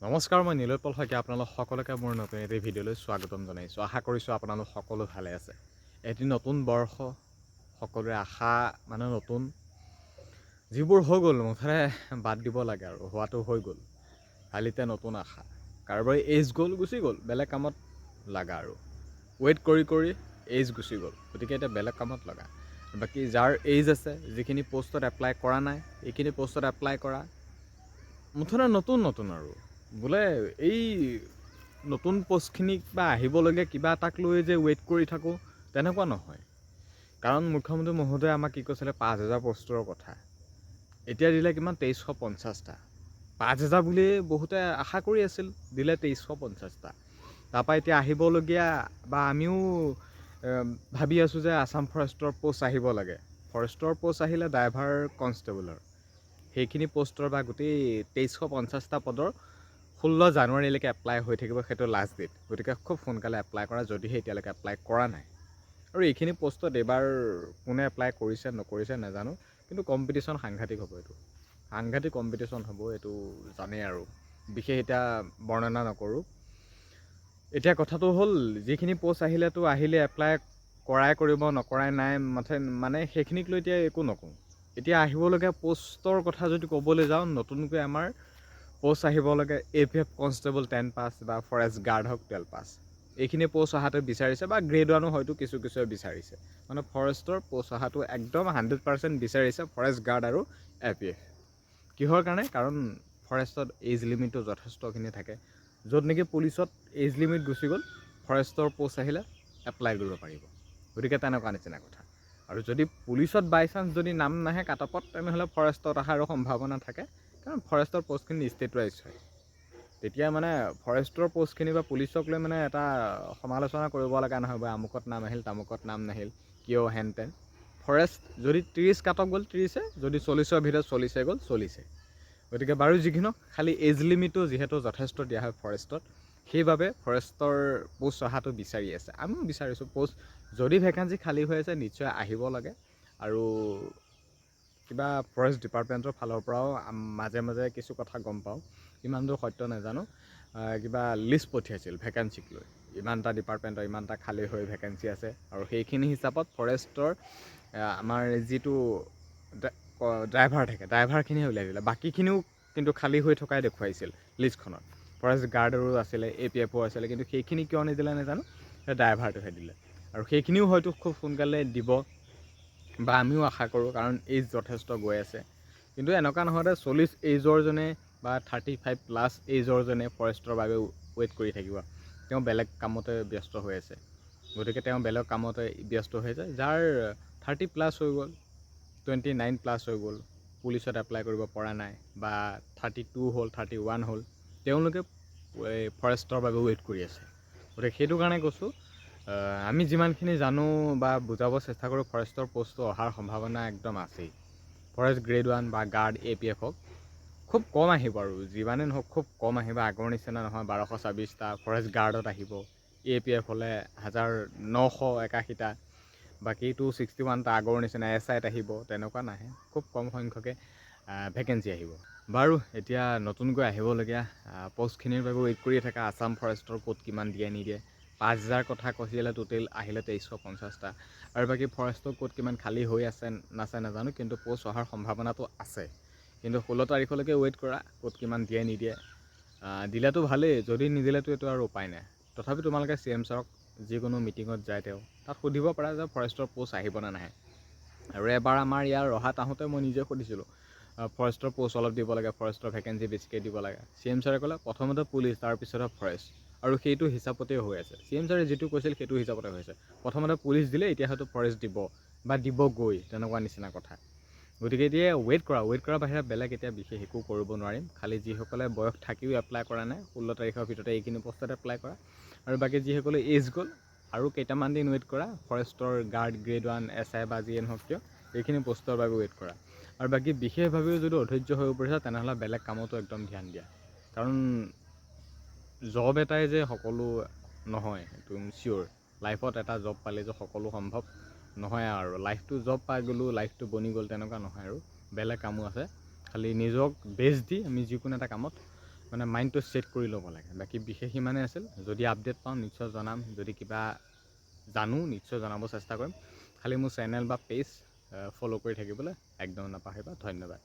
নমস্কাৰ, মই নীলোৎপল শইকীয়া। আপোনালোক সকলোকে মোৰ নতুন এটি ভিডিঅ'লৈ স্বাগতম জনাইছোঁ। আশা কৰিছোঁ আপোনালোক সকলো ভালে আছে। এটি নতুন বৰ্ষ, সকলোৰে আশা মানে নতুন। যিবোৰ হৈ গ'ল মুঠতে বাদ দিব লাগে আৰু হোৱাটো হৈ গ'ল। কালিতে নতুন আশা। কাৰোবাৰ এইজ গ'ল, গুচি গ'ল, বেলেগ কামত লগা আৰু ৱেইট কৰি কৰি এইজ গুচি গ'ল, গতিকে এতিয়া বেলেগ কামত লগা। বাকী যাৰ এইজ আছে, যিখিনি পষ্টত এপ্লাই কৰা নাই, এইখিনি পষ্টত এপ্লাই কৰা। মুঠতে নতুন আৰু বোলে এই নতুন পষ্টখিনিক বা আহিবলগীয়া কিবা এটাক লৈ যে ৱেইট কৰি থাকোঁ, তেনেকুৱা নহয়। কাৰণ মুখ্যমন্ত্ৰী মহোদয়ে আমাক কি কৈছিলে 5,000 পষ্টৰ কথা। এতিয়া দিলে কিমান 2,350টা। 5,000 বুলিয়ে বহুতে আশা কৰি আছিল, দিলে 2,350টা। তাৰপৰা এতিয়া আহিবলগীয়া বা আমিও ভাবি আছোঁ যে আছাম ফৰেষ্টৰ পষ্ট আহিব লাগে। ফৰেষ্টৰ পষ্ট আহিলে ড্ৰাইভাৰ কনষ্টেবলৰ সেইখিনি পষ্টৰ বা গোটেই 2,350টা পদৰ 16 জানুৱাৰীলৈকে এপ্লাই হৈ থাকিব, সেইটো লাষ্ট ডেট। গতিকে খুব সোনকালে এপ্লাই কৰা, যদিহে এতিয়ালৈকে এপ্লাই কৰা নাই। আৰু এইখিনি পষ্টত এইবাৰ কোনে এপ্লাই কৰিছে নকৰিছে নাজানো, কিন্তু কম্পিটিশ্যন সাংঘাতিক হ'ব। এইটো সাংঘাতিক কম্পিটিশ্যন হ'ব, এইটো জানেই আৰু বিশেষ এতিয়া বৰ্ণনা নকৰোঁ। এতিয়া কথাটো হ'ল, যিখিনি পষ্ট আহিলে এপ্লাই কৰাই কৰিব, নকৰাই নাই মানে সেইখিনিক লৈ এতিয়া একো নকওঁ। এতিয়া আহিবলগীয়া পষ্টৰ কথা যদি ক'বলৈ যাওঁ, নতুনকৈ আমাৰ পষ্ট আহিব লাগে APF কনষ্টেবল 10 পাছ বা ফৰেষ্ট গাৰ্ড হওক 12 পাছ। এইখিনি পষ্ট অহাটো বিচাৰিছে বা গ্ৰেড 1ও হয়তো কিছুৱে বিচাৰিছে। মানে ফৰেষ্টৰ পষ্ট অহাটো একদম 100% বিচাৰিছে ফৰেষ্ট গাৰ্ড আৰু APF। কিহৰ কাৰণে? কাৰণ ফৰেষ্টত এইজ লিমিটটো যথেষ্টখিনি থাকে। য'ত নেকি পুলিচত এইজ লিমিট গুচি গ'ল, ফৰেষ্টৰ পষ্ট আহিলে এপ্লাই কৰিব পাৰিব। গতিকে তেনেকুৱা নিচিনা কথা। আৰু যদি পুলিচত বাই চান্স যদি নাম নাহে কাট অফত, তেনেহ'লে ফৰেষ্টত অহাৰো সম্ভাৱনা থাকে। কাৰণ ফৰেষ্টৰ পষ্টখিনি ষ্টেট ৱাইজ হয়। তেতিয়া মানে ফৰেষ্টৰ পষ্টখিনি বা পুলিচক লৈ মানে এটা সমালোচনা কৰিব লগা নহয়, বা আমুকত নাম আহিল তামুকত নাম নাহিল, কিয় হেন তেন। ফৰেষ্ট যদি 30 কাট অফ গ'ল 30, যদি 40ৰ ভিতৰত 40 গ'ল 40। গতিকে বাৰু যিকি নহওক, খালি এজ লিমিটটো যিহেতু যথেষ্ট দিয়া হয় ফৰেষ্টত, সেইবাবে ফৰেষ্টৰ পষ্ট অহাটো বিচাৰি আছে। আমিও বিচাৰিছোঁ পষ্ট, যদি ভেকেঞ্চি খালী হৈ আছে নিশ্চয় আহিব লাগে। আৰু কিবা ফৰেষ্ট ডিপাৰ্টমেণ্টৰ ফালৰ পৰাও মাজে মাজে কিছু কথা গম পাওঁ, ইমান দূৰ সত্য নাজানো। কিবা লিষ্ট পঠিয়াইছিল ভেকেঞ্চিক লৈ, ইমানটা ডিপাৰ্টমেণ্টৰ ইমানটা খালী হৈ ভেকেঞ্চি আছে, আৰু সেইখিনি হিচাপত ফৰেষ্টৰ আমাৰ যিটো ড্ৰাইভাৰ থাকে, ড্ৰাইভাৰখিনিয়ে উলিয়াই দিলে। বাকীখিনিও কিন্তু খালী হৈ থকাই দেখুৱাইছিল লিষ্টখনত। ফৰেষ্ট গাৰ্ডৰো আছিলে, APFও আছিলে, কিন্তু সেইখিনি কিয় নিদিলে নাজানো, সেই ড্ৰাইভাৰটোহে দিলে। আৰু সেইখিনিও হয়তো খুব সোনকালে দিব, বা আমিও আশা কৰোঁ, কাৰণ এইজ যথেষ্ট গৈ আছে। কিন্তু এনেকুৱা নহয় যে 40 এইজৰজনে বা 35+ এইজৰজনে ফৰেষ্টৰ বাবে ৱেইট কৰি থাকিব। তেওঁ বেলেগ কামতে ব্যস্ত হৈ আছে। গতিকে তেওঁ বেলেগ কামতে ব্যস্ত হৈ যায়। যাৰ 30+ হৈ গ'ল, 29+ হৈ গ'ল, পুলিচত এপ্লাই কৰিব পৰা নাই, বা 32 হ'ল, 31 হ'ল, তেওঁলোকে ফৰেষ্টৰ বাবে ৱেইট কৰি আছে। গতিকে সেইটো কাৰণে কৈছোঁ, আমি যিমানখিনি জানো বা বুজাব চেষ্টা কৰোঁ, ফৰেষ্টৰ পষ্টটো অহাৰ সম্ভাৱনা একদম আছেই। ফৰেষ্ট গ্ৰেড 1 বা গাৰ্ড APF হওক, খুব কম আহিব, আৰু যিমানেই নহওক খুব কম আহিব। আগৰ নিচিনা নহয় 1226টা ফৰেষ্ট গাৰ্ডত আহিব, APF হ'লে 1981টা, বাকী 261টা আগৰ নিচিনা SIত আহিব, তেনেকুৱা নাহে। খুব কম সংখ্যকে ভেকেঞ্চি আহিব। বাৰু এতিয়া নতুনকৈ আহিবলগীয়া পষ্টখিনিৰ বাবে ৱেইট কৰিয়ে থকা। আছাম ফৰেষ্টৰ ক'ত কিমান দিয়ে নিদিয়ে। 5,000 কথা কৈছিলে, টোটেল আহিলে 2,350টা। আৰু বাকী ফৰেষ্টৰ ক'ত কিমান খালী হৈ আছে নাজানো, কিন্তু পষ্ট অহাৰ সম্ভাৱনাটো আছে। কিন্তু 16 তাৰিখলৈকে ৱেইট কৰা, ক'ত কিমান দিয়ে নিদিয়ে। দিলেতো ভালেই, যদি নিদিলেতো এইটো আৰু উপায় নাই। তথাপি তোমালোকে CM ছাৰক যিকোনো মিটিঙত যায় তাত সুধিব পাৰা যে ফৰেষ্টৰ পষ্ট আহিব নে নাহে। আৰু এবাৰ আমাৰ ইয়াৰ ৰহাত আহোঁতে মই নিজে সুধিছিলোঁ, ফৰেষ্টৰ পষ্ট অলপ দিব লাগে, ফৰেষ্টৰ ভেকেঞ্চি বেছিকৈ দিব লাগে। CM ছাৰে ক'লে প্ৰথমতে পুলিচ, তাৰপিছতহে ফৰেষ্ট। আৰু সেইটো হিচাপতে হৈ আছে। CM ছাৰে যিটো কৈছিল সেইটো হিচাপতে হৈছে। প্ৰথমতে পুলিচ দিলে, এতিয়া হয়তো ফৰেষ্ট দিব বা দিবগৈ, তেনেকুৱা নিচিনা কথা। গতিকে এতিয়া ৱেইট কৰাৰ বাহিৰে বেলেগ এতিয়া বিশেষ একো কৰিব নোৱাৰিম। খালি যিসকলে বয়স থাকিও এপ্লাই কৰা নাই, 16 তাৰিখৰ ভিতৰতে এইখিনি পষ্টত এপ্লাই কৰা। আৰু বাকী যিসকলে এইজ গ'ল, আৰু কেইটামান দিন ৱেইট কৰা। ফৰেষ্টৰ গাৰ্ড গ্ৰেড 1 SI বা যিয়ে নহওক কিয়, এইখিনি পষ্টৰ বাবে ৱেইট কৰা। আৰু বাকী বিশেষভাৱেও যদি অধৈৰ্য হৈ পৰিছে, তেনেহ'লে বেলেগ কামতো একদম ধ্যান দিয়া। কাৰণ জব এটাই যে সকলো নহয়, সেইটো চিয়'ৰ। লাইফত এটা জব পালে যে সকলো সম্ভৱ নহয় আৰু। লাইফটো জব পাই গ'লোঁ, লাইফটো বনি গ'ল, তেনেকুৱা নহয় আৰু। বেলেগ কামো আছে। খালি নিজক বেষ্ট দি আমি যিকোনো এটা কামত মানে মাইণ্ডটো ছেট কৰি ল'ব লাগে। বাকী বিশেষ ইমানেই আছিল। যদি আপডেট পাওঁ নিশ্চয় জনাম, যদি কিবা জানো নিশ্চয় জনাব চেষ্টা কৰিম। খালি মোৰ চেনেল বা পেজ ফ'ল' কৰি থাকিবলৈ একদম নাপাহৰিবা। ধন্যবাদ।